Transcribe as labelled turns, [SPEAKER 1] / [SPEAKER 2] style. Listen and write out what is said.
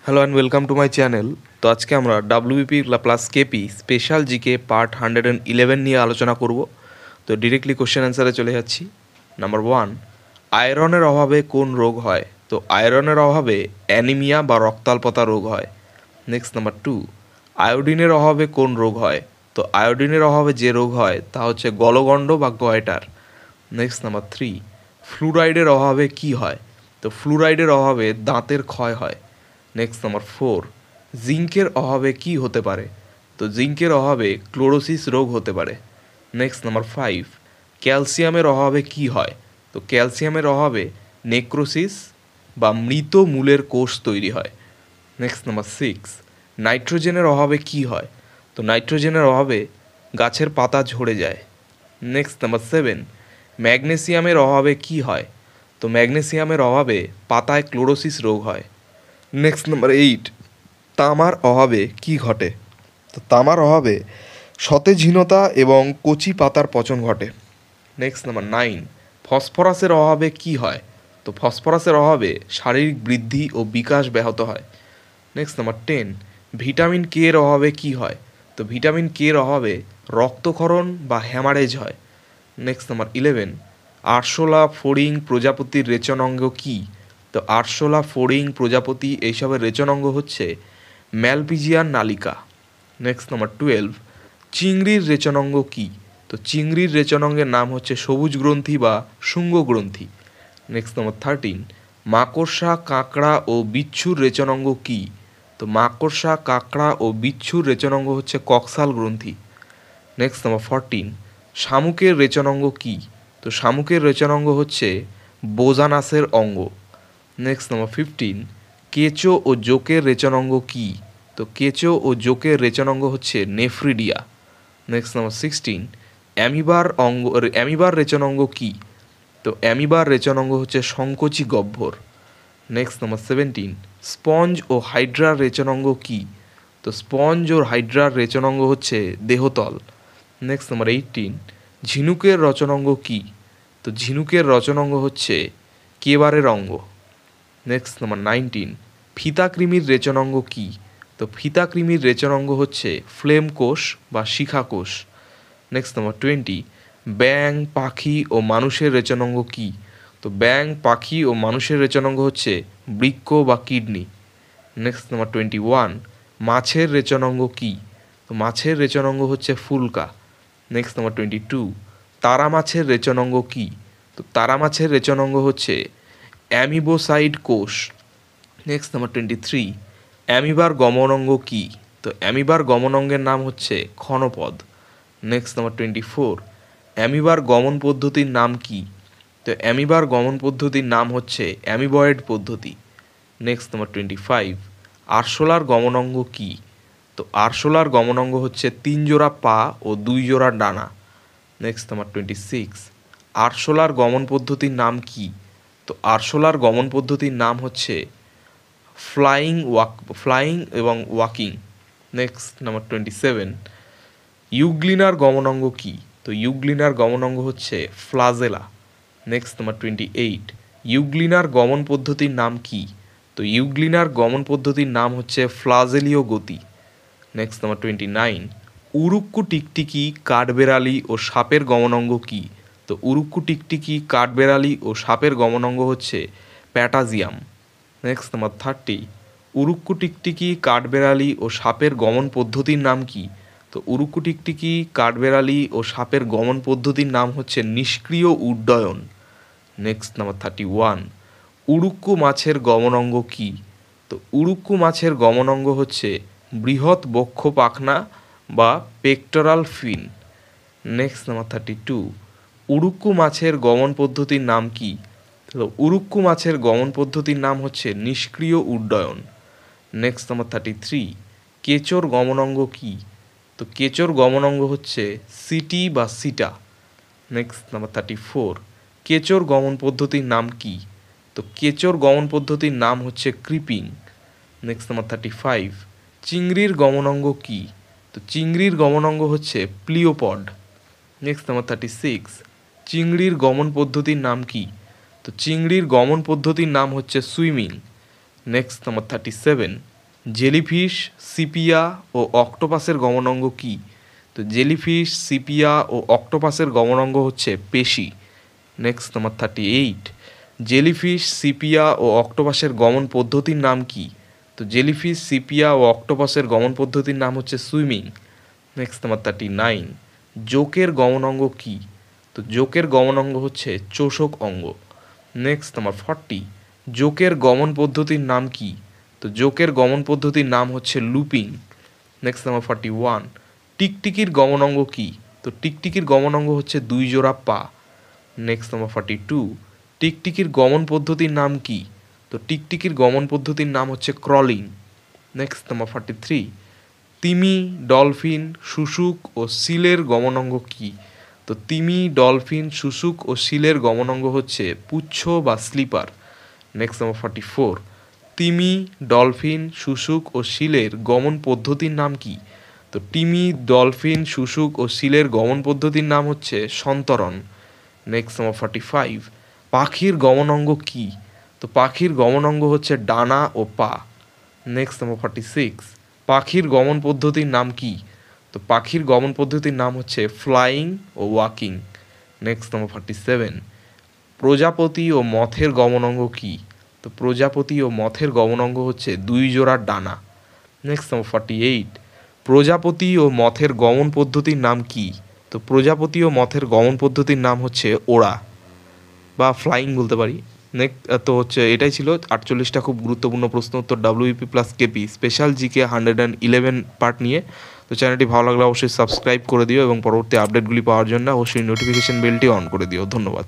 [SPEAKER 1] Hello and welcome to my channel. তো আজকে আমরা WBP plus KP special GK part 111 নিয়ে আলোচনা করব। তো ডিরেক্টলি কোশ্চেন অ্যান্সারে চলে যাচ্ছি। নাম্বার 1, আয়রনের অভাবে কোন রোগ হয়? তো আয়রনের অভাবে অ্যানিমিয়া বা রক্তাল্পতা রোগ হয়। নেক্সট নাম্বার 2, আয়োডিনের অভাবে কোন রোগ হয়? তো আয়োডিনের অভাবে যে রোগ হয় তা হচ্ছে গলগণ্ড বা গয়টার। নেক্সট নাম্বার 3, ফ্লুরাইডের অভাবে কি হয়? তো ফ্লুরাইডের অভাবে দাঁতের ক্ষয় হয়। নেক্সট নাম্বার 4, জিঙ্কের অভাবে কি হতে পারে? তো জিঙ্কের অভাবে ক্লোরোসিস রোগ হতে পারে। নেক্সট নাম্বার 5, ক্যালসিয়ামের অভাবে কি হয়? তো ক্যালসিয়ামের অভাবে নেক্রোসিস বা মৃত মূলের কোষ তৈরি হয়। নেক্সট নাম্বার 6, নাইট্রোজেনের অভাবে কি হয়? তো নাইট্রোজেনের অভাবে গাছের পাতা ঝরে যায়। নেক্সট নাম্বার 7, ম্যাগনেসিয়ামের অভাবে কি হয়? তো ম্যাগনেসিয়ামের অভাবে পাতায় ক্লোরোসিস রোগ হয়। নেক্সট নাম্বার 8, তামার অভাবে কি ঘটে? তো তামার অভাবে সতেজহীনতা এবং কচি পাতার পচন ঘটে। নেক্সট নাম্বার 9, ফসফরাসের অভাবে কি হয়? তো ফসফরাসের অভাবে শারীরিক বৃদ্ধি ও বিকাশ ব্যাহত হয়। নেক্সট নাম্বার 10, ভিটামিন কে এর অভাবে কি হয়? তো ভিটামিন কে এর অভাবে রক্তক্ষরণ বা হ্যামারেজ হয়। নেক্সট নাম্বার 11, আরশোলা ফড়িং প্রজাপতির রেচনাঙ্গ কী? তো আরশোলা ফড়িং প্রজাপতি এইসবের রেচনাঙ্গ হচ্ছে ম্যালপিজিয়ান নালিকা। নেক্সট নাম্বার 12, চিংড়ির রেচনাঙ্গ কী? তো চিংড়ির রেচনাঙ্গের নাম হচ্ছে সবুজ গ্রন্থি বা শুঙ্গ গ্রন্থি। নেক্সট নাম্বার 13, মাকড়সা কাঁকড়া ও বিচ্ছুর রেচনাঙ্গ কী? তো মাকড়সা কাঁকড়া ও বিচ্ছুর রেচনাঙ্গ হচ্ছে কক্সাল গ্রন্থি। নেক্সট নাম্বার 14, শামুকের রেচনাঙ্গ কী? তো শামুকের রেচনাঙ্গ হচ্ছে বোজানাসের অঙ্গ। নেক্সট নাম্বার 15, কেঁচো ও জোকের রেচনাঙ্গ কী? তো কেঁচো ও জোকের রেচনাঙ্গ হচ্ছে নেফ্রিডিয়া। নেক্সট নাম্বার 16, অ্যামিবার রেচনাঙ্গ কী? তো অ্যামিবার রেচনাঙ্গ হচ্ছে সংকোচী গহ্বর। নেক্সট নাম্বার 17, স্পঞ্জ ও হাইড্রার রেচনাঙ্গ কী? তো স্পঞ্জ ও হাইড্রার রেচনাঙ্গ হচ্ছে দেহতল। নেক্সট নাম্বার 18, ঝিনুকের রচনাঙ্গ কী? তো ঝিনুকের রচনাঙ্গ হচ্ছে কেবারের অঙ্গ। নেক্সট নাম্বার 19, ফিতাকৃমির রেচনাঙ্গ কী? তো ফিতাকৃমির রেচনাঙ্গ হচ্ছে ফ্লেম কোষ বা শিখা কোষ। নেক্সট নাম্বার 20, ব্যাঙ পাখি ও মানুষের রেচনাঙ্গ কী? তো ব্যাঙ পাখি ও মানুষের রেচনাঙ্গ হচ্ছে বৃক্ক বা কিডনি। নেক্সট নাম্বার 21, মাছের রেচনাঙ্গ কী? তো মাছের রেচনাঙ্গ হচ্ছে ফুলকা। নেক্সট নাম্বার 22, তারা মাছের রেচনাঙ্গ কী? তো তারা মাছের রেচনাঙ্গ হচ্ছে অ্যামিবোসাইড কোষ। নেক্সট নাম্বার 23, অ্যামিবার গমনাঙ্গ কী? তো অ্যামিবার গমনাঙ্গের নাম হচ্ছে ক্ষণপদ। নেক্সট নাম্বার 24, অ্যামিবার গমন পদ্ধতির নাম কী? তো অ্যামিবার গমন পদ্ধতির নাম হচ্ছে অ্যামিবয়েড পদ্ধতি। নেক্সট নাম্বার 25, আরশোলার গমনাঙ্গ কী? তো আরশোলার গমনাঙ্গ হচ্ছে 3 জোড়া পা ও 2 জোড়া ডানা। নেক্সট নাম্বার 26, আরশোলার গমন পদ্ধতির নাম কী? তো আরশোলার গমন পদ্ধতির নাম হচ্ছে ফ্লাইং এবং ওয়াকিং। নেক্সট নাম্বার 27, ইউগ্লিনার গমনাঙ্গ কী? তো ইউগ্লিনার গমনাঙ্গ হচ্ছে ফ্লাজেলা। নেক্সট নাম্বার 28, ইউগ্লিনার গমন পদ্ধতির নাম কী? তো ইউগ্লিনার গমন পদ্ধতির নাম হচ্ছে ফ্লাজেলীয় গতি। নেক্সট নাম্বার 29, উরুক্কু টিকটিকি কাঠবেড়ালি ও সাপের গমনাঙ্গ কী? তো উরুক্কু টিকটিকি কাঠবেড়ালি ও সাপের গমনাঙ্গ হচ্ছে প্যাটাজিয়াম। নেক্সট নাম্বার 30, উরুক্কু টিকটিকি কাঠবেড়ালি ও সাপের গমন পদ্ধতির নাম কী? তো উরুক্কু টিকটিকি কাঠবেড়ালি ও সাপের গমন পদ্ধতির নাম হচ্ছে নিষ্ক্রিয় উড্ডয়ন। নেক্সট নাম্বার 31, উড়ুক্কু মাছের গমনাঙ্গ কী? তো উড়ুক্কু মাছের গমনাঙ্গ হচ্ছে বৃহৎ বক্ষ পাখনা বা পেক্টোরাল ফিন। নেক্সট নাম্বার 32, উড়ুক্কু মাছের গমন পদ্ধতির নাম কী? তো উড়ুক্কু মাছের গমন পদ্ধতির নাম হচ্ছে নিষ্ক্রিয় উড্ডয়ন। নেক্সট নাম্বার 33, কেঁচোর গমনাঙ্গ কী? তো কেঁচোর গমনাঙ্গ হচ্ছে সিটি বা সিটা। নেক্সট নাম্বার 34, কেঁচোর গমন পদ্ধতির নাম কী? তো কেঁচোর গমন পদ্ধতির নাম হচ্ছে ক্রিপিং। নেক্সট নাম্বার 35, চিংড়ির গমনাঙ্গ কী? তো চিংড়ির গমনাঙ্গ হচ্ছে প্লিওপড। নেক্সট নাম্বার 36, চিংড়ির গমন পদ্ধতির নাম কী? তো চিংড়ির গমন পদ্ধতির নাম হচ্ছে swimming. Next number 37, jellyfish, sepia ও অক্টোপাসের গমনাঙ্গ কী? তো জেলিফিশ, সিপিয়া ও অক্টোপাসের গমনাঙ্গ হচ্ছে পেশি। নেক্সট নাম্বার 38, জেলিফিশ, সিপিয়া ও অক্টোপাসের গমন পদ্ধতির নাম কি? তো জেলিফিশ, সিপিয়া ও অক্টোপাসের গমন পদ্ধতির নাম হচ্ছে সুইমিং। নেক্সট নাম্বার 39, জোকের গমনাঙ্গ কি? তো জোকের গমনাঙ্গ হচ্ছে চোষক অঙ্গ। নেক্সট নাম্বার 40, জোকের গমন পদ্ধতির নাম কি? তো জোকের গমন পদ্ধতির নাম হচ্ছে লুপিং। নেক্সট নাম্বার 41, টিকটিকির গমনাঙ্গ কি? তো টিকটিকির গমনাঙ্গ হচ্ছে 2 জোড়া পা। নেক্সট নাম্বার 42, টিকটিকির গমন পদ্ধতির নাম কি? তো টিকটিকির গমন পদ্ধতির নাম হচ্ছে ক্রলিং। নেক্সট নাম্বার 43, তিমি, ডলফিন, শুশুক ও সিলের গমনাঙ্গ কি? তো তিমি, ডলফিন, শুশুক ও সিলের গমনাঙ্গ হচ্ছে পুচ্ছ বা স্লিপার। নেক্সট নাম্বার 44, তিমি, ডলফিন, শুশুক ও সিলের গমন পদ্ধতির নাম কি? তো তিমি, ডলফিন, শুশুক ও সিলের গমন পদ্ধতির নাম হচ্ছে সন্তরণ। নেক্সট নাম্বার 45, পাখির গমনাঙ্গ কি? তো পাখির গমনাঙ্গ হচ্ছে ডানা ও পা। নেক্সট নাম্বার 46, পাখির গমন পদ্ধতির নাম কি? তো পাখির গমন পদ্ধতির নাম হচ্ছে ফ্লাইং ও ওয়াকিং। নেক্সট নাম্বার 47, প্রজাপতি ও মথের গমনাঙ্গ কি? তো প্রজাপতি ও মথের গমনাঙ্গ হচ্ছে 2 জোড়া ডানা। নেক্সট নাম্বার 48, প্রজাপতি ও মথের গমন পদ্ধতির নাম কি? তো প্রজাপতি ও মথের গমন পদ্ধতির নাম হচ্ছে ওড়া বা ফ্লাইং বলতে পারি। তো হচ্ছে এটাই ছিল 48টা খুব গুরুত্বপূর্ণ প্রশ্ন উত্তর WP plus KP special GK 111 part নিয়ে। তো চ্যানেলটি ভালো লাগলে অবশ্যই সাবস্ক্রাইব করে দিও এবং পরবর্তী আপডেটগুলি পাওয়ার জন্য অবশ্যই নোটিফিকেশন বেলটি অন করে দিও। ধন্যবাদ।